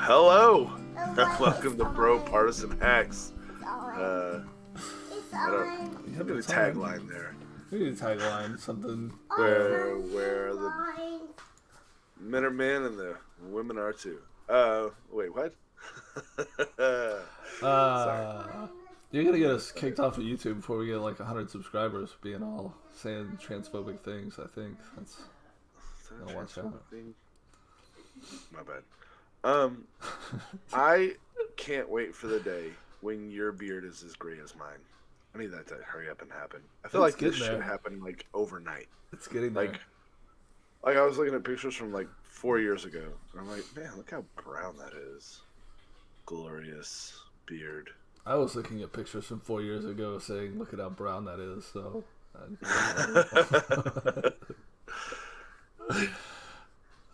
Hello, welcome to BroPartisan Hacks. I don't get a tagline there. We need a tagline, something. Where the men are men and the women are too. Wait, what? Sorry. You're gonna get us kicked off of YouTube before we get like 100 subscribers, being all saying transphobic things. I think that's. Gotta watch out. My bad. I can't wait for the day when your beard is as gray as mine. I need that to hurry up and happen. I feel like this should happen like overnight. It's getting there. Like I was looking at pictures from like 4 years ago. And I'm like, man, look how brown that is. Glorious beard. I was looking at pictures from 4 years ago, saying, "Look at how brown that is." So.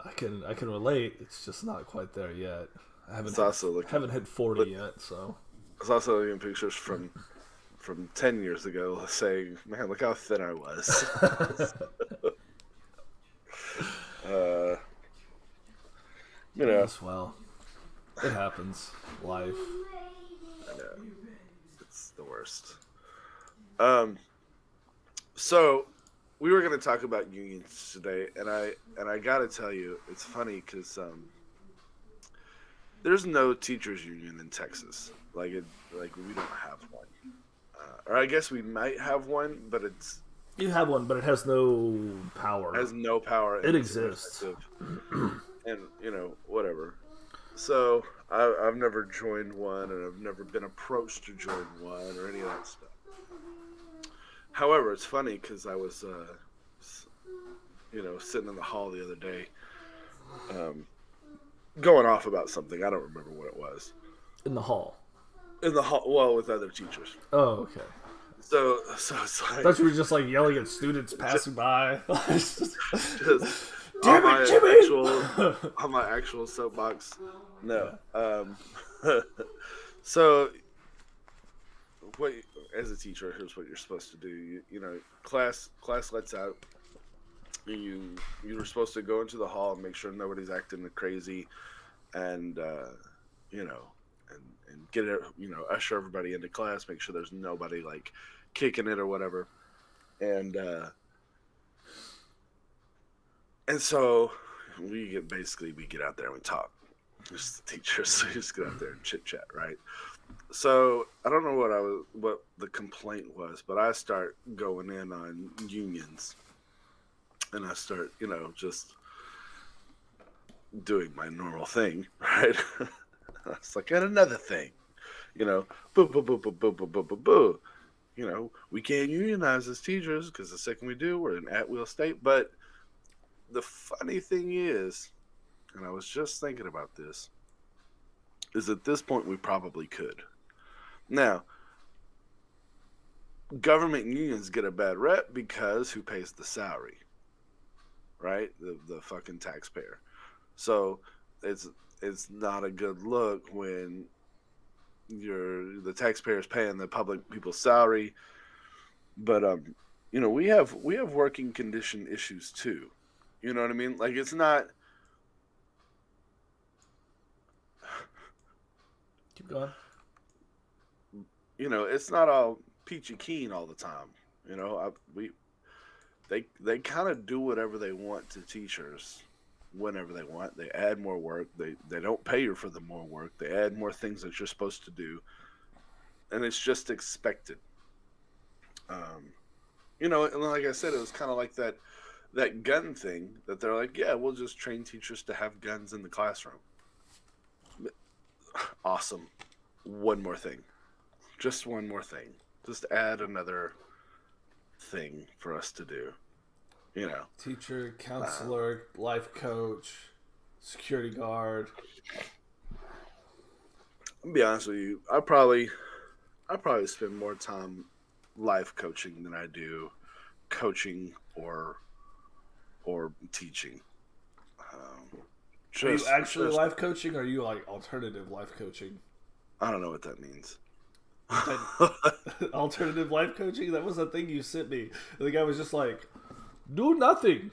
I can relate. It's just not quite there yet. I haven't hit 40 yet, so. I was also looking at pictures from 10 years ago, saying, "Man, look how thin I was." Yes, well, it happens. Life. I know. It's the worst. So we were going to talk about unions today, and I got to tell you, it's funny because there's no teachers union in Texas. Like we don't have one, or I guess we might have one, but it's you have one, but it has no power. Has no power. It exists, and whatever. So I've never joined one, and I've never been approached to join one or any of that stuff. However, it's funny because I was, sitting in the hall the other day, going off about something. I don't remember what it was. In the hall? In the hall, well, with other teachers. Oh, okay. So it's like... I thought you were just, like, yelling at students passing by. Damn it, Jimmy! On my actual soapbox. No. So... What, as a teacher, here's what you're supposed to do. Class lets out. You're supposed to go into the hall and make sure nobody's acting crazy, and and get it. Usher everybody into class. Make sure there's nobody like kicking it or whatever, and so we get out there and we talk. Just the teachers, so you just get out there and chit chat, right? So I don't know what the complaint was, but I start going in on unions, and I start, just doing my normal thing, right? It's like, and another thing, boo, boo, boo, boo, boo, boo, boo, boo, boo. We can't unionize as teachers because the second we do, we're in at-will state. But the funny thing is, and I was just thinking about this, is at this point we probably could. Now, government unions get a bad rep because who pays the salary? Right? The fucking taxpayer. So it's not a good look when the taxpayer's paying the public people's salary. But we have working condition issues too. You know what I mean? Like it's not. Keep going. It's not all peachy keen all the time. They kind of do whatever they want to teachers whenever they want. They add more work. They don't pay you for the more work. They add more things that you're supposed to do, and it's just expected. And like I said, it was kind of like that gun thing that they're like, yeah, we'll just train teachers to have guns in the classroom. Awesome. One more thing. Just one more thing. Just add another thing for us to do. Teacher, counselor, life coach, security guard. I'll be honest with you. I probably spend more time life coaching than I do coaching or teaching. Are you actually life coaching, or are you like alternative life coaching? I don't know what that means. Alternative life coaching? That was a thing you sent me. The guy was just like, do nothing.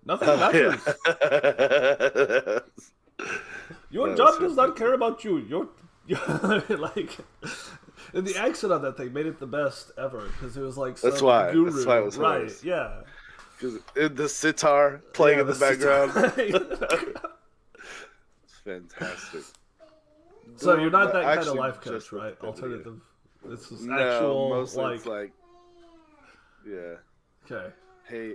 Nothing matters. Yeah. Your That was job does not care about you. Like, and the accent on that thing made it the best ever because it was like some That's why. guru, That's why it was right? hilarious. Yeah, Because the sitar playing in the background. It's fantastic. So you're not I that kind of actually life coach, just looked right? at that video. Alternative. This is No, actual mostly like. it's like, yeah, Okay. hey,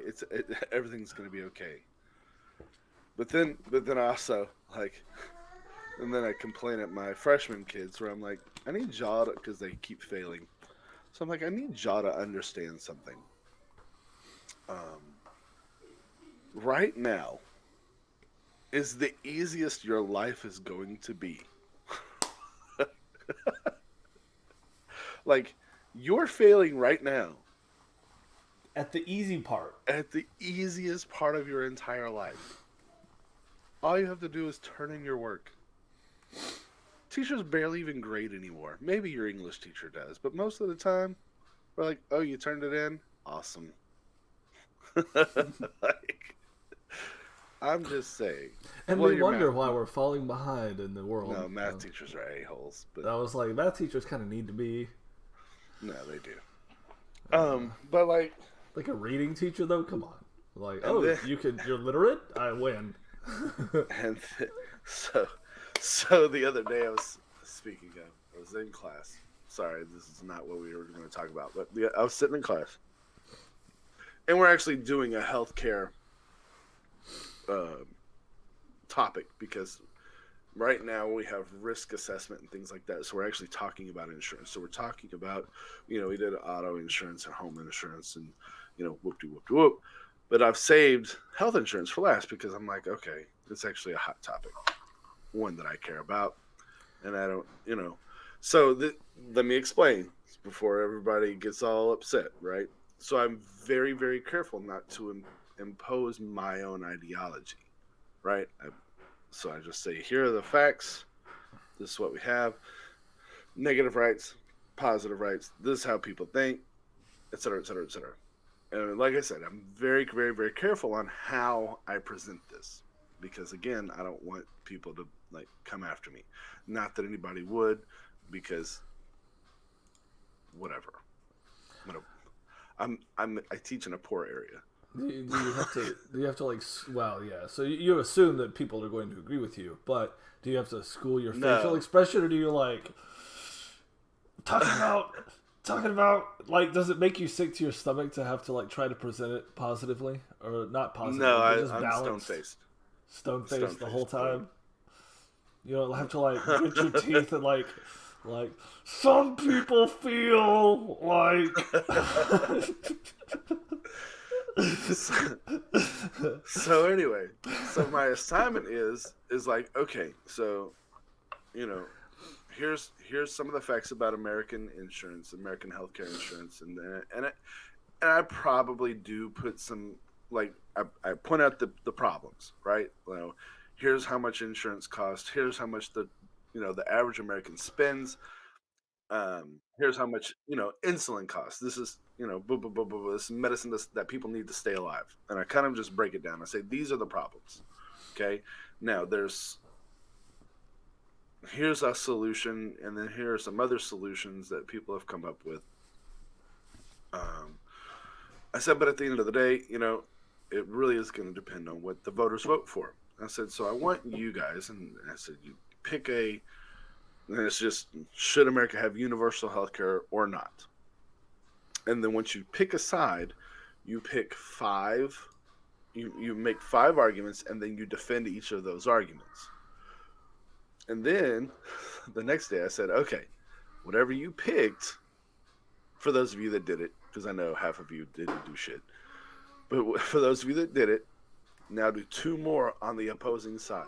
everything's gonna be okay. But then also like, and then I complain at my freshman kids where I'm like, I need y'all because they keep failing. So I'm like, I need y'all to understand something. Right now is the easiest your life is going to be. Like, you're failing right now At the easy part. at the easiest part of your entire life. All you have to do is turn in your work. Teachers barely even grade anymore. Maybe your English teacher does, but most of the time, we're like, oh, you turned it in? Awesome. Like, I'm just saying. And Well, we your wonder math- why we're falling behind in the world. No, math teachers are a-holes, but I was like, math teachers kind of need to be no, they do. But like like a reading teacher, though. Come on, like, And then- you're literate. I win. and so the other day I was I was in class. Sorry, this is not what we were going to talk about, but I was sitting in class, and we're actually doing a healthcare topic because right now we have risk assessment and things like that. So we're actually talking about insurance. So we're talking about, we did auto insurance and home insurance and, whoop-de-whoop-de-whoop. But I've saved health insurance for last because I'm like, okay, it's actually a hot topic, one that I care about. And I don't, So let me explain before everybody gets all upset, right? So I'm very, very careful not to impose my own ideology, right? So I just say, here are the facts. This is what we have. Negative rights, positive rights. This is how people think, et cetera, et cetera, et cetera. And like I said, I'm very, very, very careful on how I present this. Because, again, I don't want people to, come after me. Not that anybody would, because whatever. I teach in a poor area. Do you have to well, yeah. So you assume that people are going to agree with you, but do you have to school your facial expression, or do you talking about does it make you sick to your stomach to have to try to present it positively or not positively? No, I'm stone-faced. Stone-faced the whole time. You don't have to grit your teeth and like some people feel like. So anyway, so my assignment is okay, so here's some of the facts about American insurance, American healthcare insurance, and I probably do put some I point out the problems, right? Here's how much insurance costs. Here's how much the average American spends. Here's how much insulin costs. This is this medicine that people need to stay alive, and I kind of just break it down. I say these are the problems. Okay, now here's a solution, and then here are some other solutions that people have come up with. I said, but at the end of the day, it really is going to depend on what the voters vote for. I said, so I want you guys, and I said, you pick and it's just, should America have universal health care or not? And then once you pick a side, you pick five, you make 5 arguments, and then you defend each of those arguments. And then the next day I said, okay, whatever you picked, for those of you that did it, because I know half of you didn't do shit, but for those of you that did it, now do 2 more on the opposing side.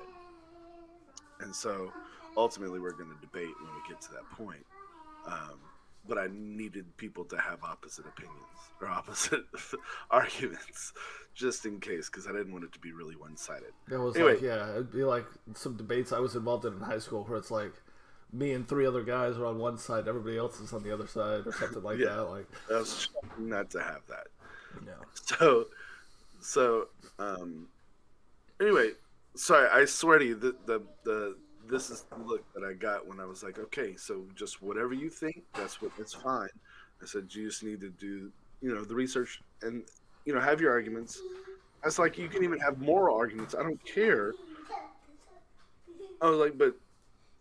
And so ultimately we're going to debate when we get to that point. But I needed people to have opposite opinions or opposite arguments just in case, because I didn't want it to be really one-sided. It was anyway, it'd be like some debates I was involved in high school where it's like me and 3 other guys are on one side, everybody else is on the other side, or something like that. I was trying not to have that. Yeah. So anyway, sorry, I swear to you, the this is the look that I got when I was like, okay, so just whatever you think, it's fine. I said you just need to do, the research and have your arguments. I was like, you can even have moral arguments. I don't care. I was like, but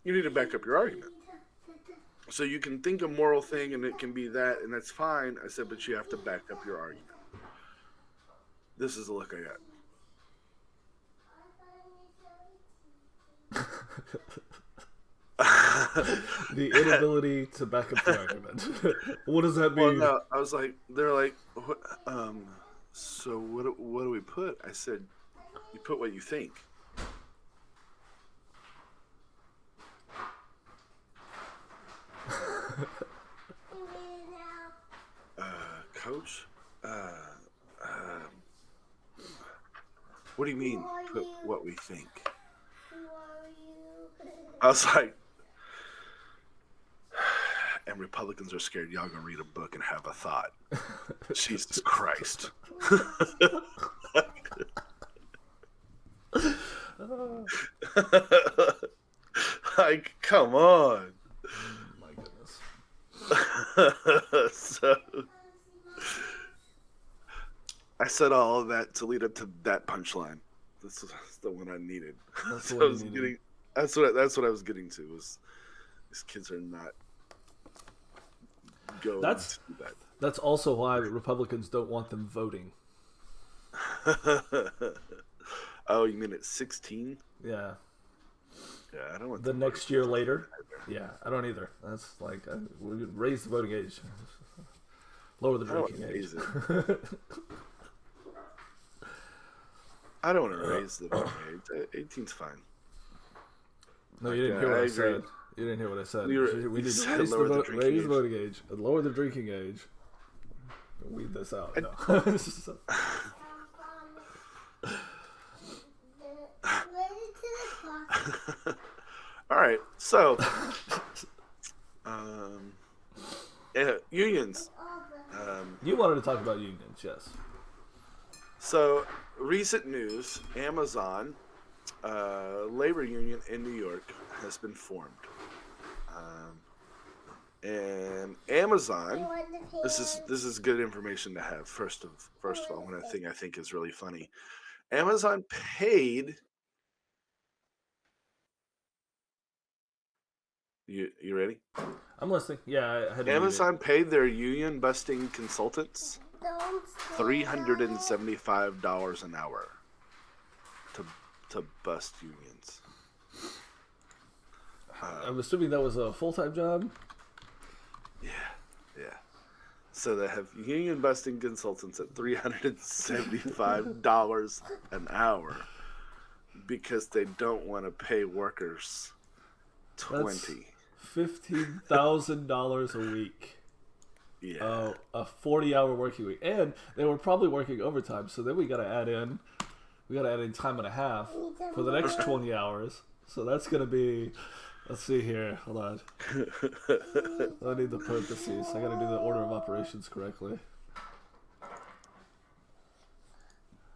you need to back up your argument. So you can think a moral thing and it can be that, and that's fine. I said, but you have to back up your argument. This is the look I got. The inability to back up the argument. What does that mean? Well, no, I was like, they're like, what, so what do we put? I said, you put what you think. Coach, what do you mean put what we think? I was like, and Republicans are scared y'all gonna read a book and have a thought. Jesus Christ. Like, come on. My goodness. So I said all of that to lead up to that punchline. That's the one I needed. That's So what I was getting. That's what I was getting to. Was these kids are not going to do that. That's also why Republicans don't want them voting. Oh, you mean at 16? Yeah. Yeah, I don't want the next year later. Yeah, I don't either. That's like we raise the voting age, lower the drinking age. I don't want to raise the voting age. 18's fine. No, you didn't hear what I said. You didn't hear what I said. We need to raise the voting age and lower the drinking age. Weed this out. No. All right, so unions. You wanted to talk about unions, yes. So recent news: Amazon labor union in New York has been formed, and Amazon. This is good information to have. First of all, one thing I think is really funny. Amazon paid. You ready? I'm listening. Yeah, I had to Amazon paid their union busting consultants $375 an hour to bust unions. I'm assuming that was a full-time job. Yeah. So they have union busting consultants at $375 an hour because they don't want to pay workers $20. $15,000 a week. Yeah. A 40-hour working week, and they were probably working overtime. So then we got to add in time and a half for the next 20 hours. So that's gonna be. Let's see here. Hold on. I need the parentheses. I got to do the order of operations correctly.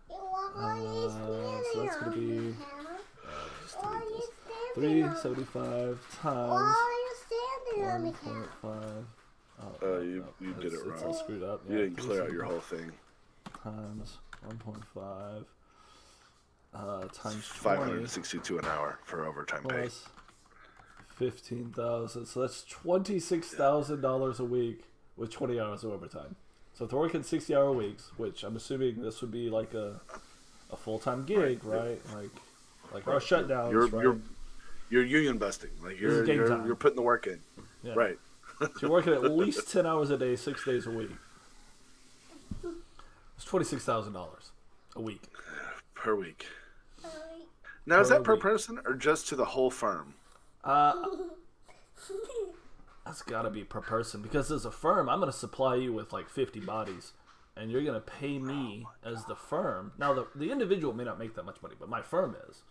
So that's gonna be 375 times 1.5. You did it wrong. It's all screwed up. You didn't clear out your whole thing. Times 1.5 times 562 an hour for overtime pay. 15,000. So that's $26,000 a week with 20 hours of overtime. So if they're working 60-hour weeks, which I'm assuming this would be like a full-time gig, right? Like our shutdowns. You're union busting. Like you're putting the work in. Yeah. Right. So you're working at least 10 hours a day, 6 days a week. It's $26,000 a week. Per week. Now, is that per person or just to the whole firm? That's got to be per person, because as a firm, I'm going to supply you with like 50 bodies, and you're going to pay me as the firm. Now, the individual may not make that much money, but my firm is.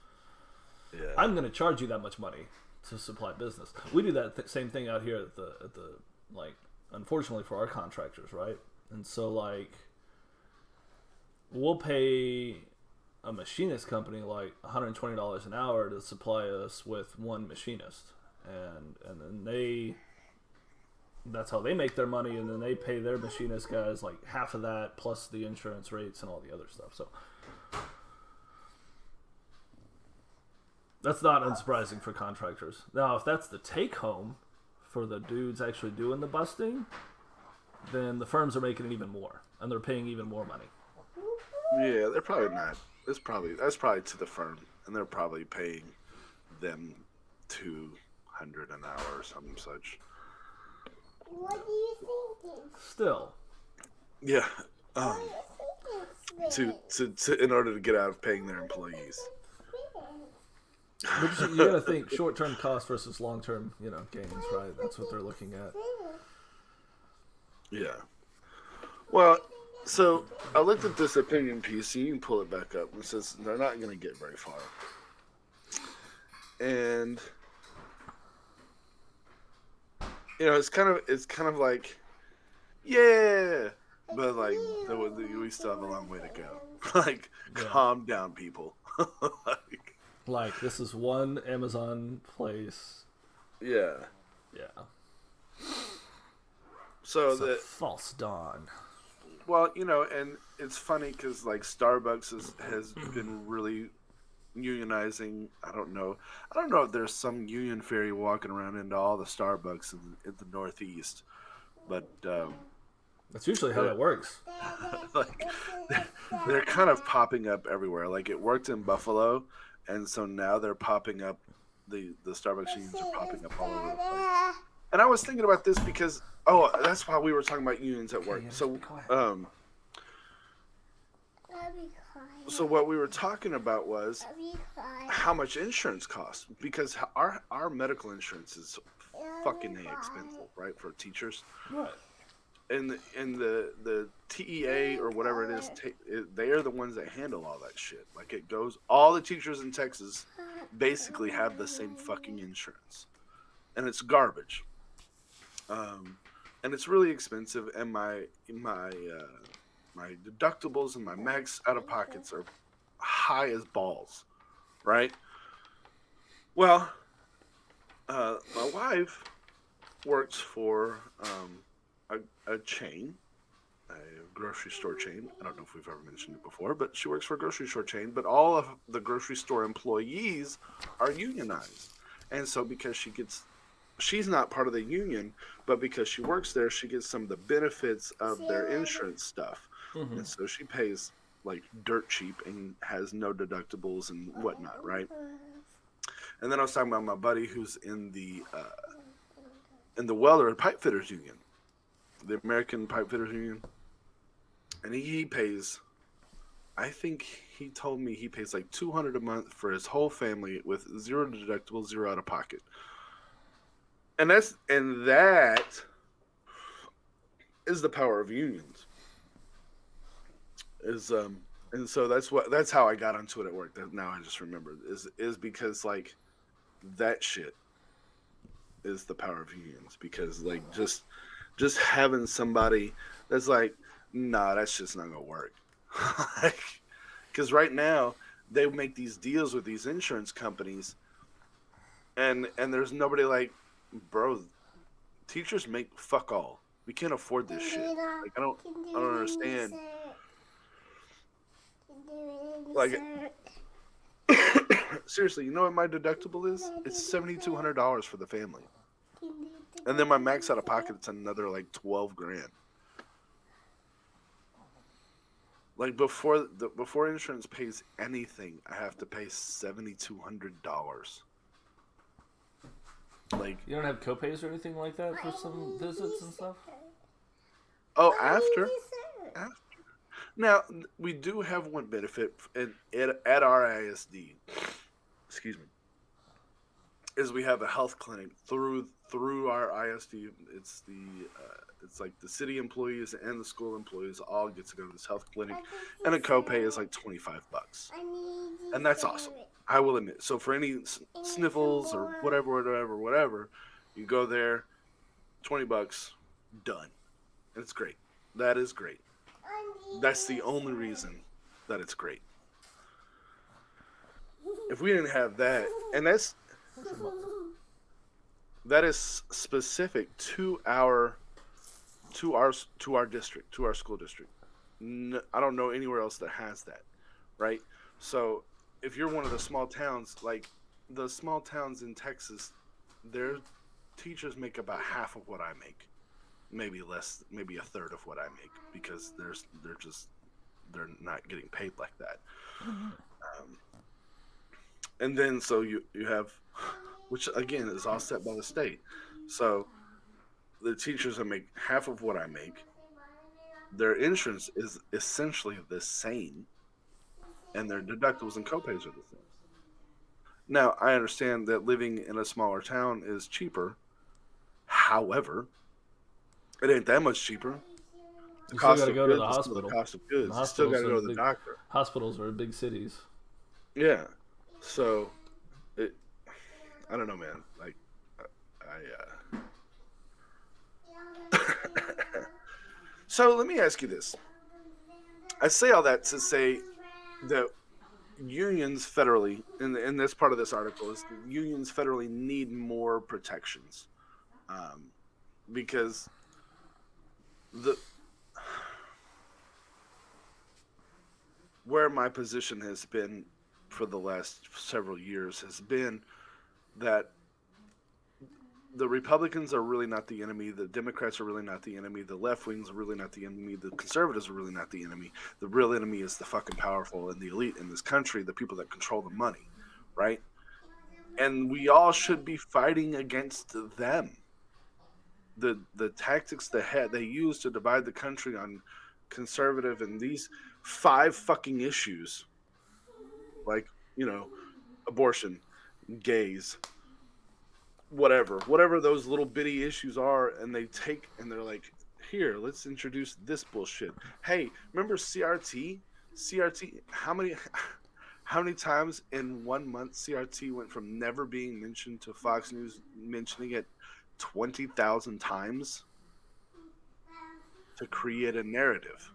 Yeah. I'm going to charge you that much money to supply business. We do that same thing out here at the like, unfortunately for our contractors, right? And so like, we'll pay a machinist company like $120 an hour to supply us with one machinist, and then that's how they make their money, and then they pay their machinist guys like half of that plus the insurance rates and all the other stuff. So that's not unsurprising for contractors. Now, if that's the take home for the dudes actually doing the busting, then the firms are making it even more, and they're paying even more money. Yeah, they're probably not. That's probably to the firm, and they're probably paying them $200 an hour or something such. What are you thinking? Still, Yeah, What are you thinking, to in order to get out of paying their employees. but you gotta think short-term cost versus long-term, gains, right? That's what they're looking at. Yeah. Well, so I looked at this opinion piece, and you can pull it back up. It says they're not going to get very far. And it's kind of like, yeah, but like we still have a long way to go. Like, calm down, people. Like this is one Amazon place. Yeah. Yeah. So it's a false dawn. Well, and it's funny because like Starbucks has been really unionizing. I don't know if there's some union fairy walking around into all the Starbucks in the Northeast, but that's usually how that works. like they're kind of popping up everywhere. Like it worked in Buffalo, and so now they're popping up. The Starbucks unions are popping up all over the place. And I was thinking about this because that's why we were talking about unions at work. So so what we were talking about was how much insurance costs, because our medical insurance is fucking expensive, right, for teachers. Right. And the TEA or whatever it is, they are the ones that handle all that shit. Like it goes, all the teachers in Texas basically have the same fucking insurance, and it's garbage. And it's really expensive, and my deductibles and my max out of pockets are high as balls, right? Well, my wife works for a chain, a grocery store chain. I don't know if we've ever mentioned it before, but she works for a grocery store chain. But all of the grocery store employees are unionized, and so because she's not part of the union, but because she works there, she gets some of the benefits of their insurance stuff. Mm-hmm. And so she pays like dirt cheap and has no deductibles and whatnot, right? And then I was talking about my buddy who's in the welder and pipe fitters union, the American Pipe Fitters Union, and he pays, I think he told me he pays like $200 a month for his whole family with zero deductible, zero out of pocket. And that is the power of unions. And so that's how I got onto it at work. That now I just remembered is because like that shit is the power of unions, because like just having somebody that's like, nah, that's just not gonna work. Like, because right now they make these deals with these insurance companies, and there's nobody like, bro, teachers make fuck all. We can't afford this shit. Like I don't understand. Like seriously, you know what my deductible is? It's $7,200 for the family. And then my max out of pocket, it's another like $12,000. Like before insurance pays anything, I have to pay $7,200. Like you don't have copays or anything like that for some visits and stuff? Oh, after. Now we do have one benefit at our ISD. Excuse me. Is we have a health clinic through our ISD. It's it's like the city employees and the school employees all get to go to this health clinic, and a copay is like $25, and that's awesome. I will admit. So for any sniffles or whatever, you go there, $20, done, and it's great. That is great. That's the only reason that it's great. if we didn't have that, and that is specific to our district, to our school district. I don't know anywhere else that has that, right? So if you're one of the small towns, like the small towns in Texas, their teachers make about half of what I make, maybe less, maybe a third of what I make, because they're not getting paid like that. And then so you have, which again is all set by the state. So the teachers that make half of what I make, their insurance is essentially the same, and their deductibles and copays are the same. Now, I understand that living in a smaller town is cheaper. However, it ain't that much cheaper. The You still cost got to of go to goods the is still the hospital. cost of And goods. You still got to go to the doctor. Hospitals are in big cities. Yeah. So, I don't know, man. Like, So let me ask you this. I say all that to say that unions federally, in this part of this article, is unions federally need more protections, because where my position has been for the last several years has been that the Republicans are really not the enemy. The Democrats are really not the enemy. The left wings are really not the enemy. The conservatives are really not the enemy. The real enemy is the fucking powerful and the elite in this country, the people that control the money, right? And we all should be fighting against them. The tactics they use to divide the country on conservative and these 5 fucking issues, like, abortion, gays, whatever those little bitty issues are, and they're like, here, let's introduce this bullshit. Hey, remember CRT? How many times in 1 month CRT went from never being mentioned to Fox News mentioning it 20,000 times to create a narrative,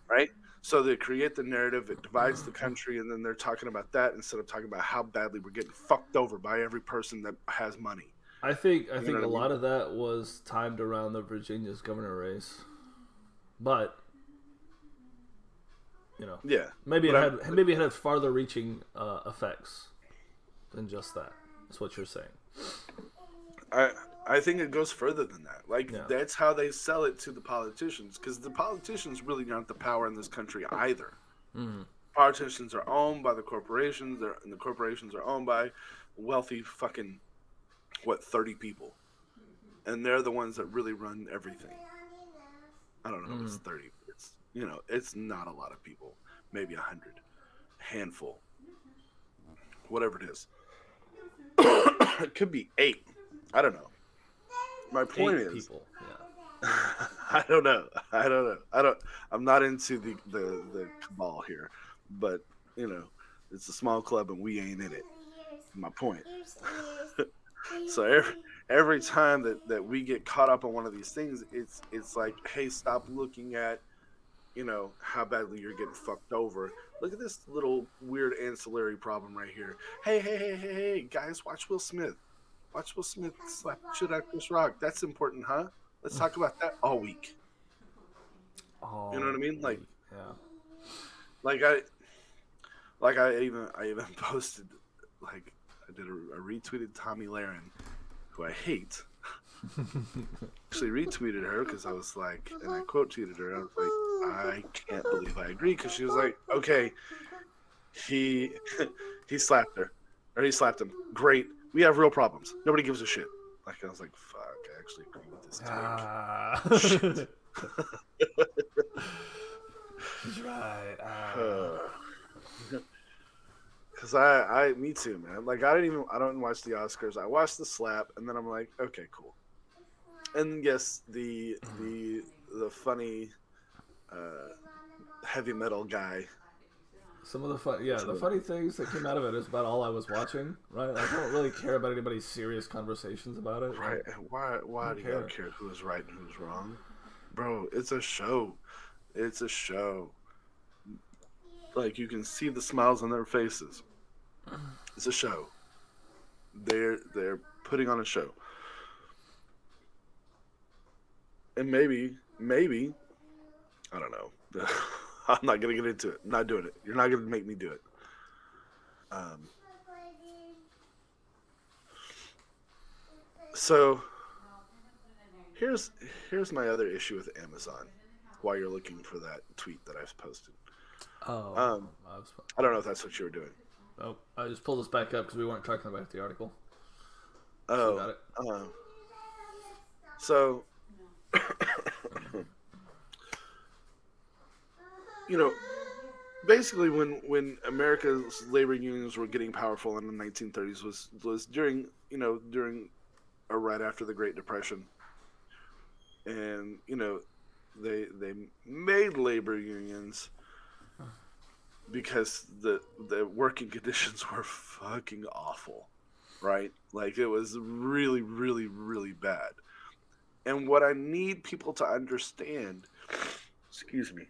right? So they create the narrative, it divides the country, and then they're talking about that instead of talking about how badly we're getting fucked over by every person that has money. I think a lot of that was timed around the Virginia's governor race, but yeah, maybe it had farther reaching effects than just that. That's what you're saying. I think it goes further than that. Like, that's how they sell it to the politicians, because the politicians really aren't the power in this country either. Politicians are owned by the corporations, and the corporations are owned by wealthy fucking 30 people, and they're the ones that really run everything. I don't know if it's 30. It's not a lot of people. Maybe 100, handful, whatever it is. It could be 8. I don't know. My point is, people. Yeah. I don't know. I'm not into the cabal here, but it's a small club and we ain't in it. My point. So every time that we get caught up on one of these things, it's like, hey, stop looking at how badly you're getting fucked over. Look at this little weird ancillary problem right here. Hey, guys, watch Will Smith. Watch Will Smith slap shit out Chris Rock. That's important, huh? Let's talk about that all week. You know what I mean? Like, yeah. I even posted, like, I did a retweeted Tommy Lahren, who I hate. Actually retweeted her because I was like, and I quote tweeted her. I was like, I can't believe I agree, because she was like, okay, he slapped her, or he slapped him. Great. We have real problems. Nobody gives a shit. Like, I was like, fuck, I actually agree with this take. He's right. Because me too, man. Like, I don't watch the Oscars. I watched the slap, and then I'm like, okay, cool. And yes, the funny heavy metal guy. Some of the funny things that came out of it is about all I was watching, right? Like, I don't really care about anybody's serious conversations about it. Right. Why do you care who's right and who's wrong? Bro, it's a show. It's a show. Like, you can see the smiles on their faces. It's a show. They're putting on a show, and maybe I don't know. I'm not gonna get into it. I'm not doing it. You're not gonna make me do it. Um, so here's here's my other issue with Amazon. While you're looking for that tweet that I've posted, Oh, um, I don't know if that's what you were doing. I just pulled this back up because we weren't talking about the article. So got Oh, it. so you know, basically when America's labor unions were getting powerful in the 1930s was during during or right after the Great Depression, and they made labor unions because the working conditions were fucking awful, right? Like it was really really really bad. And what I need people to understand, excuse me,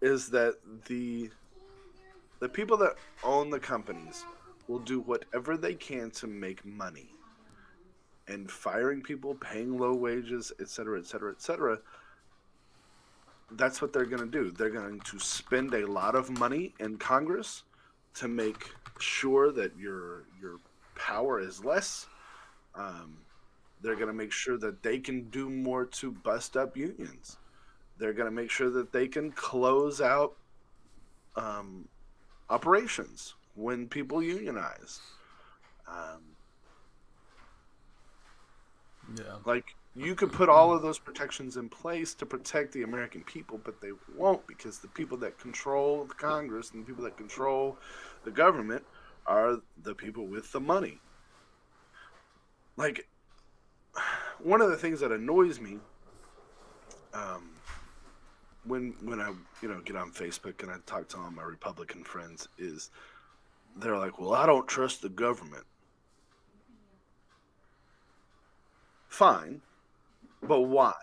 is that the people that own the companies will do whatever they can to make money. And firing people, paying low wages, et cetera, et cetera, et cetera, that's what they're going to do. They're going to spend a lot of money in Congress to make sure that your power is less. They're going to make sure that they can do more to bust up unions. They're going to make sure that they can close out operations when people unionize. Um, Yeah. like you could put all of those protections in place to protect the American people, but they won't, because the people that control the Congress and the people that control the government are the people with the money. Like one of the things that annoys me, um, when I get on Facebook and I talk to all my Republican friends, is they're like, "Well, I don't trust the government." Fine, but why?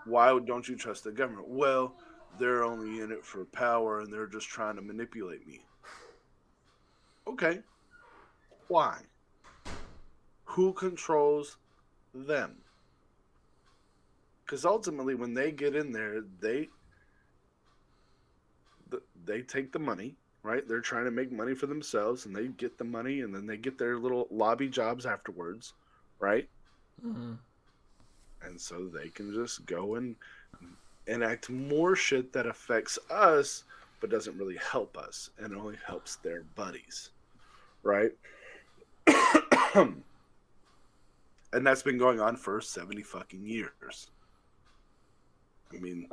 Why don't you trust the government? Well, they're only in it for power and they're just trying to manipulate me. Okay, why? Who controls them? Because ultimately, when they get in there, they take the money, right? They're trying to make money for themselves, and they get the money, and then they get their little lobby jobs afterwards, right? Mm-hmm. And so they can just go and enact more shit that affects us, but doesn't really help us, and only helps their buddies, right? And that's been going on for 70 fucking years. I mean,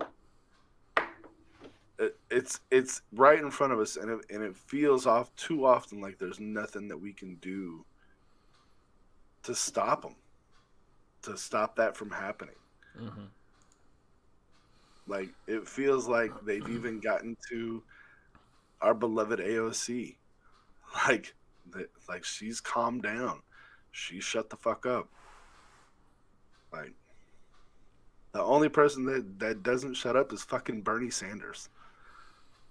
it's right in front of us, and it feels off too often like there's nothing that we can do to stop them, to stop that from happening. Mm-hmm. Like it feels like they've even gotten to our beloved AOC. Like, like she's calmed down. She shut the fuck up. Like the only person that doesn't shut up is fucking Bernie Sanders.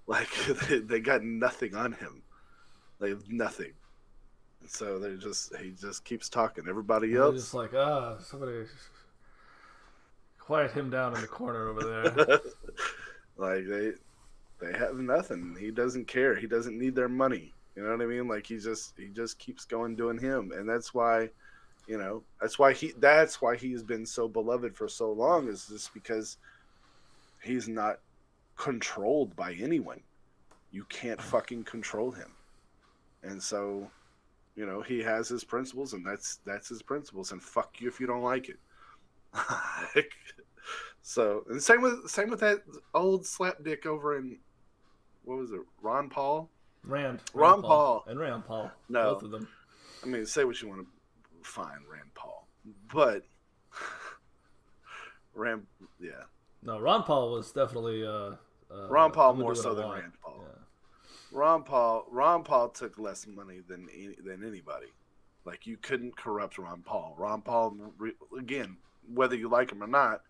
Like they got nothing on him. They have nothing. And so he just keeps talking. Everybody And they're else, just like, somebody quiet him down in the corner over there. like they have nothing. He doesn't care. He doesn't need their money. You know what I mean? Like he just keeps going doing him, and that's why, that's why he's been so beloved for so long, is just because he's not controlled by anyone. You can't fucking control him. And so, he has his principles, and that's his principles, and fuck you if you don't like it. So, and same with that old slap dick over in, what was it, Ron Paul? Ron Paul. And Rand Paul. No. Both of them. I mean, say what you want to, fine, Rand Paul. But Rand, yeah. No, Ron Paul was definitely Ron Paul I'm gonna more do what so I than want. Rand Paul. Yeah. Ron Paul took less money than anybody. Like you couldn't corrupt Ron Paul. Ron Paul, again, whether you like him or not,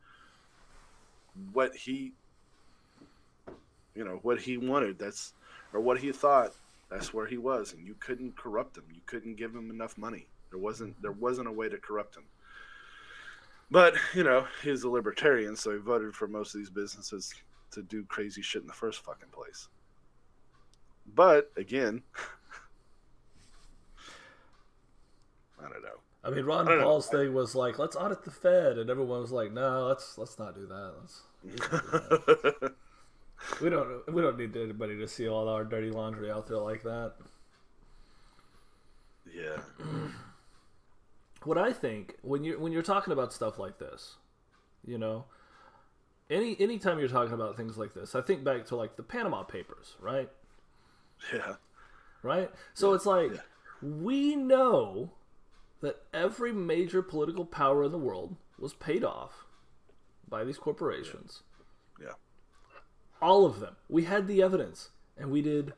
what he what he wanted. Or what he thought. That's where he was, and you couldn't corrupt him. You couldn't give him enough money. There wasn't a way to corrupt him. But he's a libertarian, so he voted for most of these businesses to do crazy shit in the first fucking place. But again, I don't know. I mean, Ron Paul's thing was like, let's audit the Fed, and everyone was like, no, let's not do that. We don't need anybody to see all our dirty laundry out there like that. Yeah. What I think when you're talking about stuff like this, anytime you're talking about things like this, I think back to like the Panama Papers, right? Yeah. Right? So it's like we know that every major political power in the world was paid off by these corporations. Yeah. All of them. We had the evidence, and we did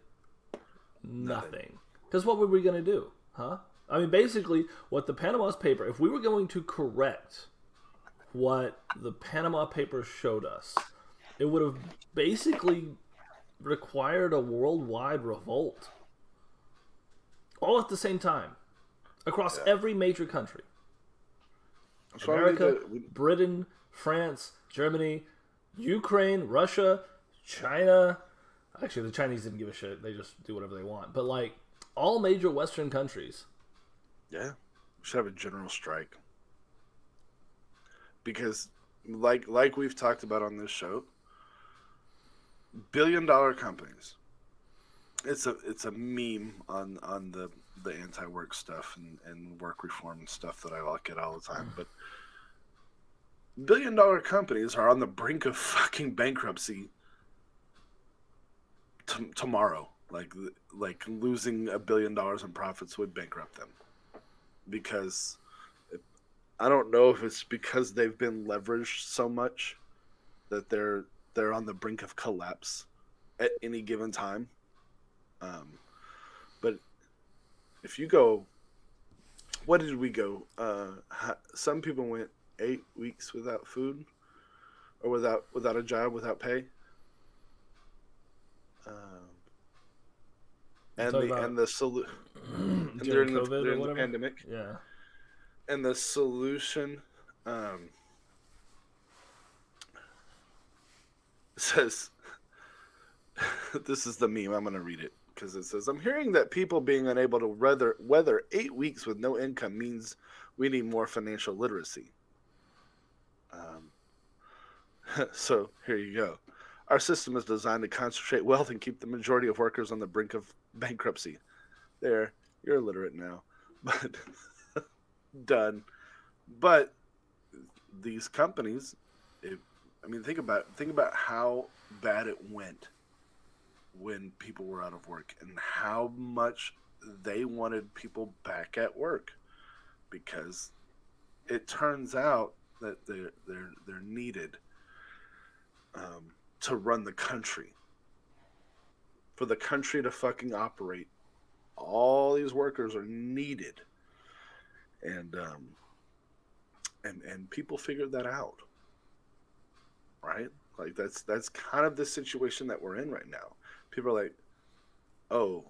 nothing. Because what were we going to do? Huh? I mean, basically, what the Panama Papers, if we were going to correct what the Panama Papers showed us, it would have basically required a worldwide revolt. All at the same time. Across every major country. America, Britain, France, Germany, Ukraine, Russia, China. Actually, the Chinese didn't give a shit. They just do whatever they want. But, like, all major Western countries. Yeah. We should have a general strike. Because, like we've talked about on this show, billion-dollar companies. It's a meme on the anti-work stuff and work reform and stuff that I look at all the time. But billion-dollar companies are on the brink of fucking bankruptcy tomorrow. Like losing $1 billion in profits would bankrupt them. Because I don't know if it's because they've been leveraged so much that they're on the brink of collapse at any given time. But if you go, what did we go? Some people went 8 weeks without food, or without a job, without pay. And the solution during the pandemic. Yeah. And the solution says, this is the meme. I'm going to read it. Because it says, I'm hearing that people being unable to weather 8 weeks with no income means we need more financial literacy. So here you go. Our system is designed to concentrate wealth and keep the majority of workers on the brink of bankruptcy. There, you're illiterate now. But done. But these companies, think about how bad it went when people were out of work and how much they wanted people back at work, because it turns out that they're needed to run the country. For the country to fucking operate, all these workers are needed, and people figured that out, right? Like that's kind of the situation that we're in right now. People are like, oh,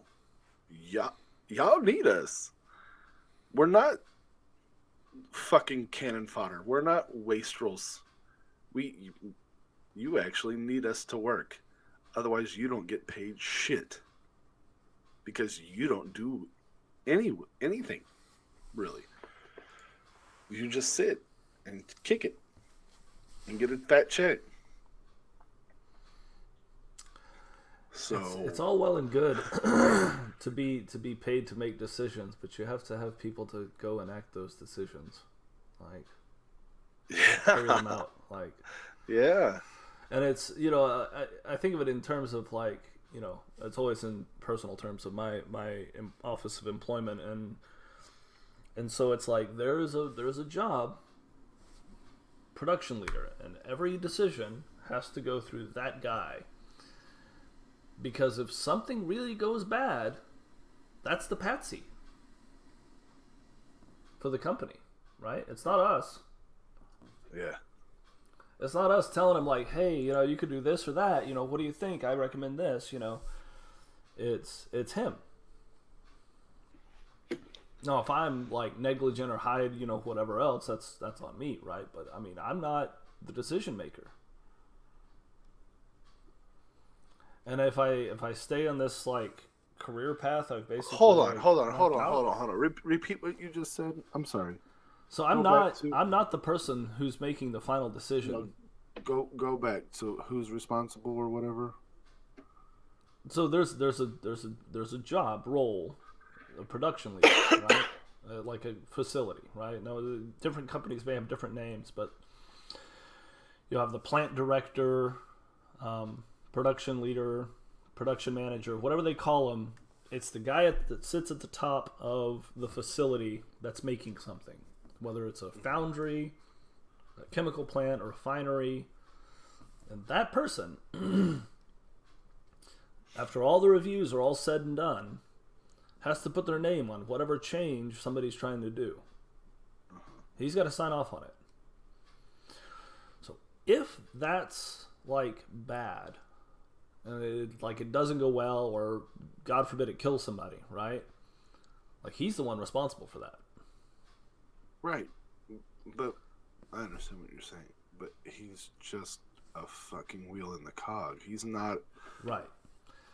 y'all need us. We're not fucking cannon fodder. We're not wastrels. You actually need us to work. Otherwise, you don't get paid shit. Because you don't do anything, really. You just sit and kick it and get a fat check. So it's all well and good to be paid to make decisions, but you have to have people to go enact those decisions, like carry them out, like yeah. And it's I think of it in terms of like it's always in personal terms of my office of employment, and so it's like there's a job, production leader, and every decision has to go through that guy. Because if something really goes bad, that's the patsy for the company, right? It's not us. Yeah. It's not us telling him like, hey, you could do this or that. What do you think? I recommend this. It's him. No, if I'm like negligent or hide, whatever else, that's on me, right? But I mean, I'm not the decision maker. And if I stay on this like career path, I've basically Hold on. Repeat what you just said. I'm sorry. So I'm not the person who's making the final decision. No, go back. So who's responsible or whatever? So there's a job role, a production leader, right? Like a facility, right? Now different companies may have different names, but you have the plant director, production leader, production manager, whatever they call them. It's the guy that sits at the top of the facility that's making something, whether it's a foundry, a chemical plant, or a refinery. And that person, after all the reviews are all said and done, has to put their name on whatever change somebody's trying to do. He's got to sign off on it. So if that's like bad, and it doesn't go well, or God forbid it kills somebody, right? Like he's the one responsible for that. Right. But I understand what you're saying. But he's just a fucking wheel in the cog. He's not. Right.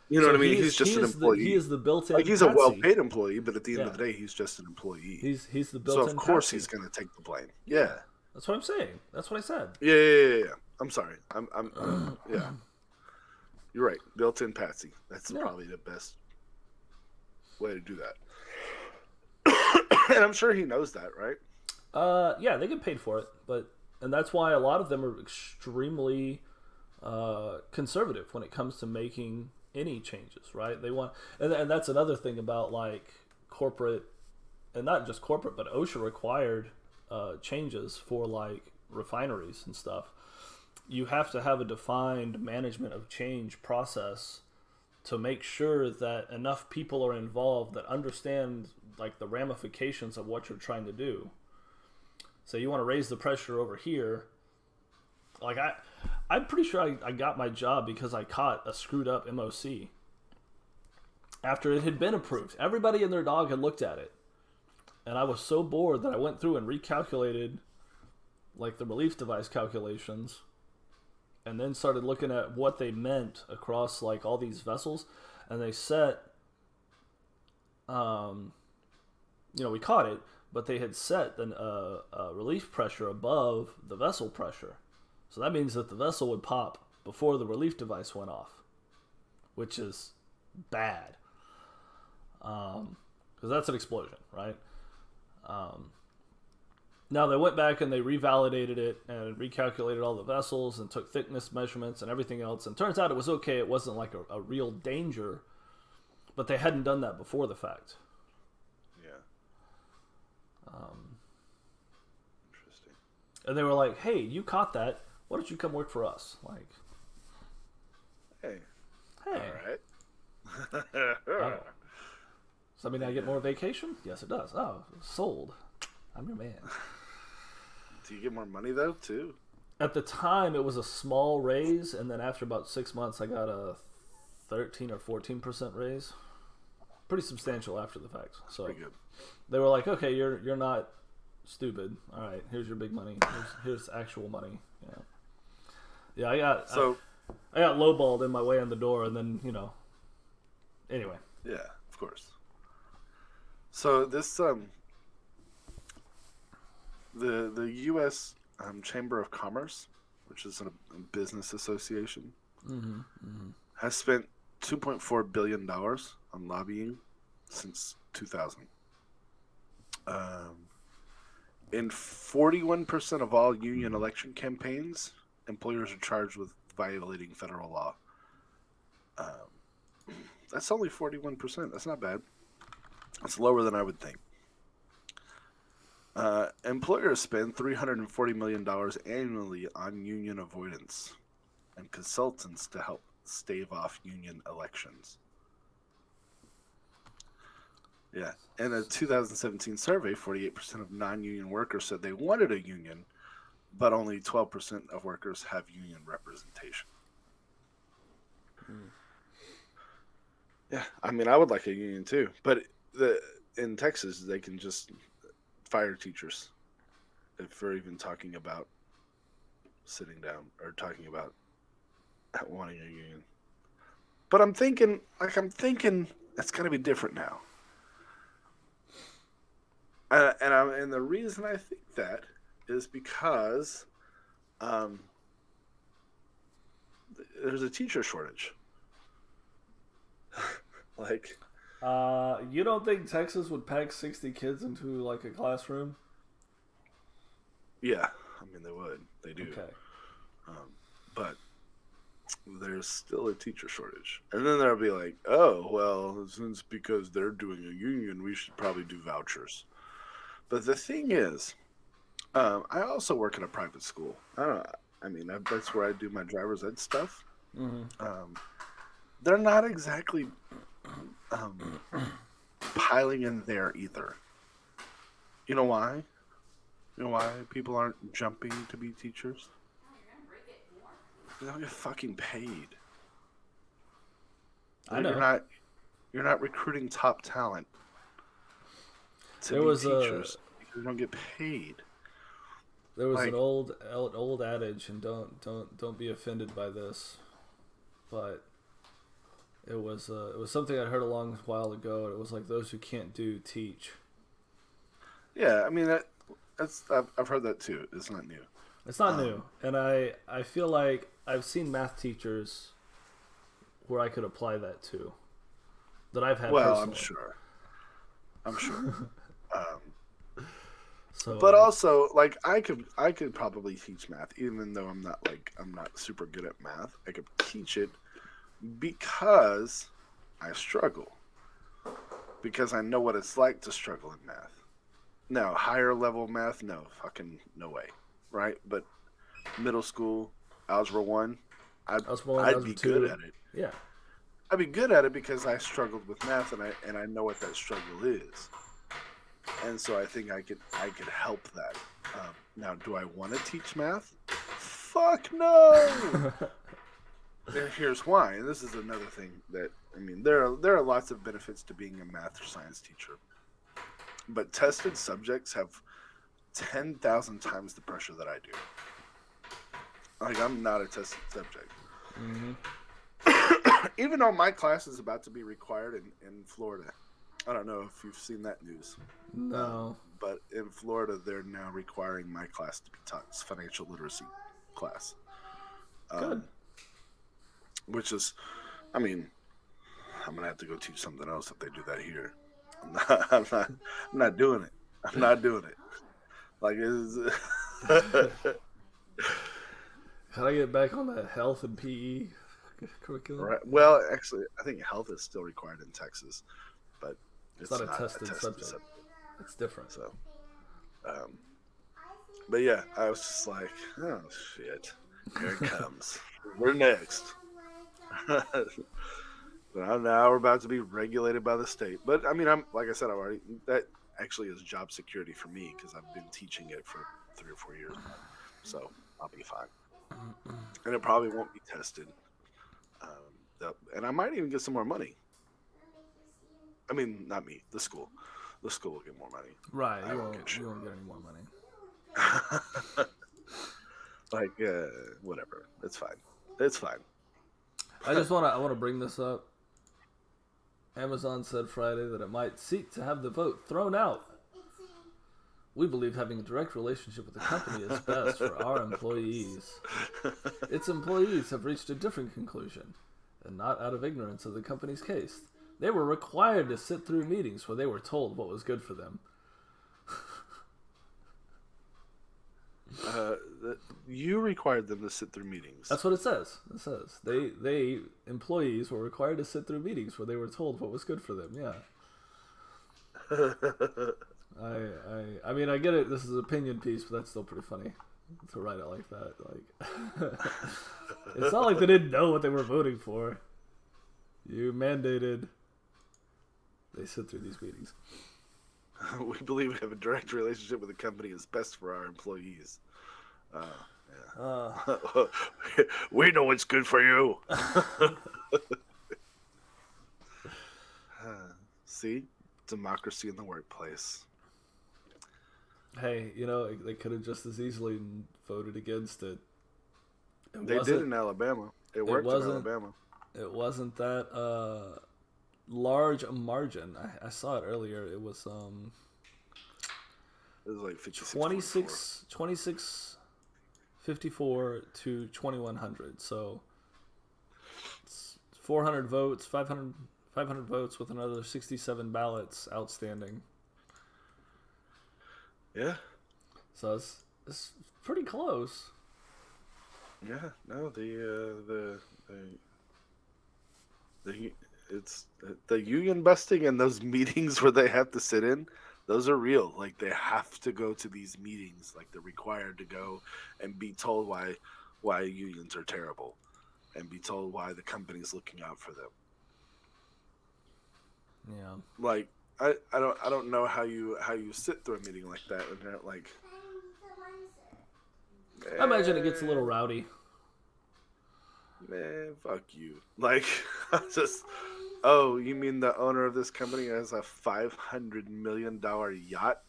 You know what I mean? He's just an employee. He is the built-in. Like he's a well-paid employee, but at the end of the day, he's just an employee. He's the built-in. So of course patsy. he's going to take the blame. Yeah. That's what I'm saying. That's what I said. Yeah. I'm sorry. I'm yeah. You're right. Built-in patsy. That's probably the best way to do that. And I'm sure he knows that, right? Yeah, they get paid for it, and that's why a lot of them are extremely conservative when it comes to making any changes, right? They want, and that's another thing about like corporate, and not just corporate, but OSHA required changes for like refineries and stuff. You have to have a defined management of change process to make sure that enough people are involved that understand like the ramifications of what you're trying to do. So you want to raise the pressure over here. Like I'm pretty sure I got my job because I caught a screwed up MOC after it had been approved. Everybody and their dog had looked at it. And I was so bored that I went through and recalculated like the relief device calculations, and then started looking at what they meant across like all these vessels. And they set, we caught it, but they had set a relief pressure above the vessel pressure. So that means that the vessel would pop before the relief device went off, which is bad. Because that's an explosion, right? Now they went back and they revalidated it and recalculated all the vessels and took thickness measurements and everything else. And turns out it was okay. It wasn't like a real danger, but they hadn't done that before the fact. Interesting. And they were like, "Hey, you caught that. Why don't you come work for us?" Like, hey. All right. Oh. So, I mean, I get more vacation? Yes, it does. Oh, sold. I'm your man. Do you get more money, though, too? At the time, it was a small raise, and then after about 6 months, I got a 13 or 14% raise. Pretty substantial after the fact. So pretty good. They were like, "Okay, you're not stupid. All right, here's your big money. Here's actual money." Yeah. I got lowballed in my way in the door, and then Anyway. Yeah, of course. So this the U.S. Chamber of Commerce, which is a business association, has spent $2.4 billion on lobbying since 2000. In 41% of all union election campaigns, employers are charged with violating federal law. That's only 41%. That's not bad. It's lower than I would think. Employers spend $340 million annually on union avoidance and consultants to help stave off union elections. Yeah. In a 2017 survey, 48% of non-union workers said they wanted a union, but only 12% of workers have union representation. Yeah, I mean, I would like a union too, but in Texas they can just fire teachers if we're even talking about sitting down or talking about wanting a union. But I'm thinking it's gonna be different now, and the reason I think that is because um, there's a teacher shortage. Like, You don't think Texas would pack 60 kids into like a classroom? yeah, I mean they would, they do, Okay. but there's still a teacher shortage. And then they'll be like, oh, well, since because they're doing a union, we should probably do vouchers. But the thing is, I also work in a private school. I mean, that's where I do my driver's ed stuff. Mm-hmm. They're not exactly um, piling in there either. You know why? You know why people aren't jumping to be teachers? They don't get fucking paid. I know. You're not recruiting top talent to There be was teachers because they don't get paid. There was Like- an old adage, and don't be offended by this, but it was something I heard a long while ago. And it was like, those who can't do teach. Yeah, I mean I've heard that too. It's not new. It's not new, and I feel like I've seen math teachers where I could apply that to, that I've had. Well, personally. I'm sure. So, But also, like, I could probably teach math, even though I'm not super good at math. I could teach it because I struggle, because I know what it's like to struggle in math. Now, higher level math, no, fucking no way, right? But middle school, algebra 1, I'd be good at it. Yeah. I'd be good at it because I struggled with math, and I know what that struggle is. And so I think I could help that. Now, do I want to teach math? Fuck no. And here's why. And this is another thing that, I mean, there are lots of benefits to being a math or science teacher, but tested subjects have 10,000 times the pressure that I do. Like, I'm not a tested subject. Mm-hmm. Even though my class is about to be required in Florida. I don't know if you've seen that news. No. But in Florida, they're now requiring my class to be taught. It's financial literacy class. Good. Which is, I mean, I'm going to have to go teach something else if they do that here. I'm not doing it. I'm not doing it. Like, How do I get back on that health and PE curriculum? right. Well, actually, I think health is still required in Texas, but It's not a tested subject. It's different. So, but yeah, I was just like, oh shit, here it comes. We're next. Now we're about to be regulated by the state. But I mean, like I said, that actually is job security for me because I've been teaching it for 3 or 4 years now. So I'll be fine. And it probably won't be tested. And I might even get some more money. I mean, not me, the school. The school will get more money. Right. I You won't won't get get any more money. Like, whatever. It's fine. It's fine. I want to bring this up. Amazon said Friday that it might seek to have the vote thrown out. We believe having a direct relationship with the company is best for our employees. Its employees have reached a different conclusion, and not out of ignorance of the company's case. They were required to sit through meetings where they were told what was good for them. You required them to sit through meetings. That's what it says. It says they employees were required to sit through meetings where they were told what was good for them. Yeah. I mean, I get it. This is an opinion piece, but that's still pretty funny to write it like that. Like, it's not like they didn't know what they were voting for. You mandated they sit through these meetings. We believe we have a direct relationship with the company is best for our employees. We know what's good for you. See? Democracy in the workplace. Hey, they could have just as easily voted against it. They did in Alabama. It worked in Alabama. It wasn't that large a margin. I saw it earlier. It was like 56, 54 to 2100. So it's 400 votes, 500 votes with another 67 ballots outstanding. Yeah. So it's pretty close. Yeah. No, it's the union busting and those meetings where they have to sit in. Those are real. Like, they have to go to these meetings. Like, they're required to go and be told why unions are terrible, and be told why the company's looking out for them. Yeah. Like, I don't know how you sit through a meeting like that and they're like. I imagine it gets a little rowdy. Man, fuck you. Like, just. Oh, you mean the owner of this company has a $500 million yacht?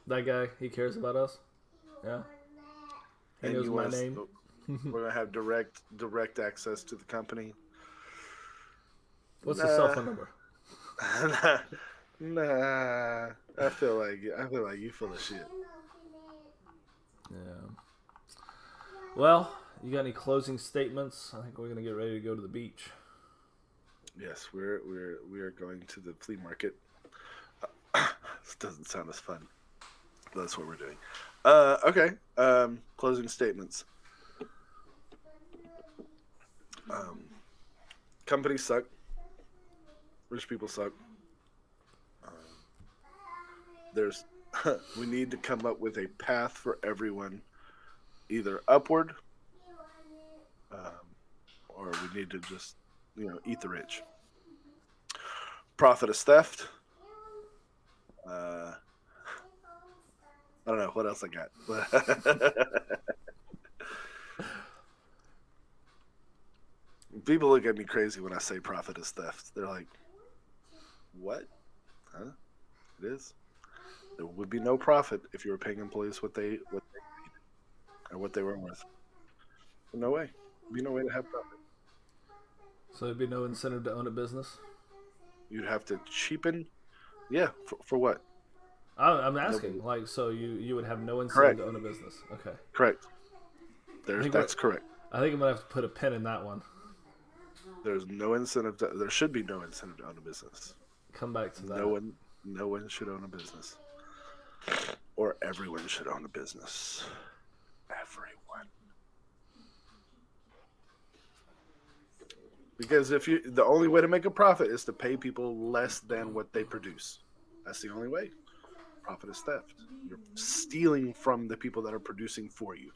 That guy, he cares about us? Yeah. He knows my name. We're going to have direct access to the company. What's the cell phone number? Nah. I feel like you full of shit. Yeah. Well, you got any closing statements? I think we're going to get ready to go to the beach. Yes, we are going to the flea market. This doesn't sound as fun. That's what we're doing. Okay. Closing statements. Companies suck. Rich people suck. We need to come up with a path for everyone, either upward, or we need to just eat the rich. Profit is theft. I don't know what else I got. People look at me crazy when I say profit is theft. They're like, "What? Huh? It is. There would be no profit if you were paying employees what they needed or what they were worth. No way. There'd be no way to have profit. So there'd be no incentive to own a business? You'd have to cheapen. Yeah, for what? I'm asking. Nobody. So you would have no incentive Correct. to own a business. Okay. Correct. That's correct. I think I'm going to have to put a pin in that one. There's no incentive. There should be no incentive to own a business. Come back to that. No one should own a business. Or everyone should own a business. Everyone. Because the only way to make a profit is to pay people less than what they produce. That's the only way. Profit is theft. You're stealing from the people that are producing for you.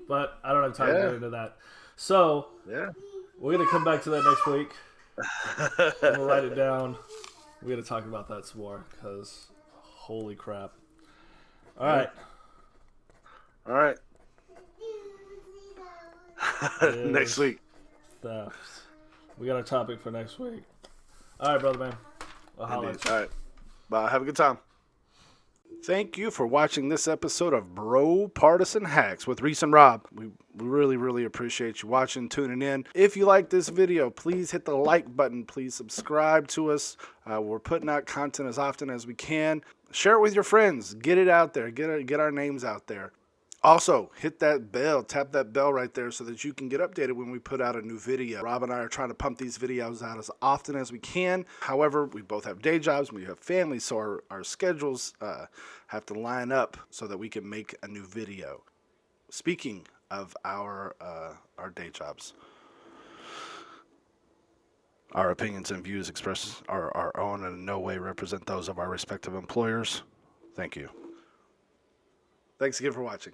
But I don't have time to get into that. So we're going to come back to that next week. I'm going to write it down. We got to talk about that some more because holy crap. All right. Next week. Theft. We got a topic for next week. All right, brother man. All right. Bye. Have a good time. Thank you for watching this episode of BroPartisan Hacks with Reese and Rob. We really, really appreciate you watching, tuning in. If you like this video, please hit the like button. Please subscribe to us. We're putting out content as often as we can. Share it with your friends. Get it out there. Get our names out there. Also, hit that bell, tap that bell right there so that you can get updated when we put out a new video. Rob and I are trying to pump these videos out as often as we can. However, we both have day jobs, we have families, so our schedules have to line up so that we can make a new video. Speaking of our day jobs, our opinions and views expressed are our own and in no way represent those of our respective employers. Thank you. Thanks again for watching.